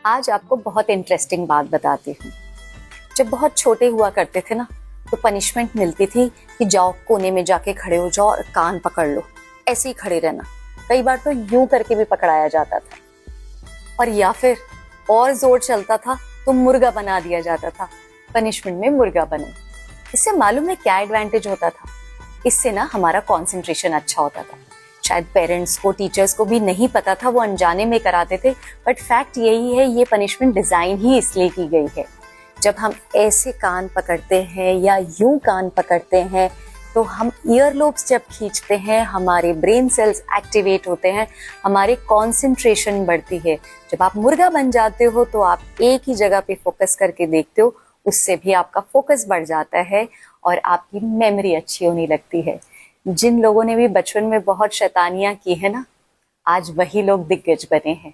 आज आपको बहुत इंटरेस्टिंग बात बताती हूँ। जब बहुत छोटे हुआ करते थे ना, तो पनिशमेंट मिलती थी कि जाओ कोने में जाके खड़े हो जाओ और कान पकड़ लो, ऐसे ही खड़े रहना। कई बार तो यूं करके भी पकड़ाया जाता था, और या फिर और जोर चलता था तो मुर्गा बना दिया जाता था। पनिशमेंट में मुर्गा बनो। इससे मालूम है क्या एडवांटेज होता था? इससे ना हमारा कंसंट्रेशन अच्छा होता था। शायद पेरेंट्स को, टीचर्स को भी नहीं पता था, वो अनजाने में कराते थे, बट फैक्ट यही है, ये पनिशमेंट डिजाइन ही इसलिए की गई है। जब हम ऐसे कान पकड़ते हैं या यूं कान पकड़ते हैं, तो हम ईयर लोब्स जब खींचते हैं, हमारे ब्रेन सेल्स एक्टिवेट होते हैं, हमारे कंसंट्रेशन बढ़ती है। जब आप मुर्गा बन जाते हो तो आप एक ही जगह पे फोकस करके देखते हो, उससे भी आपका फोकस बढ़ जाता है और आपकी मेमोरी अच्छी होने लगती है। जिन लोगों ने भी बचपन में बहुत शैतानियां की है ना, आज वही लोग दिग्गज बने हैं।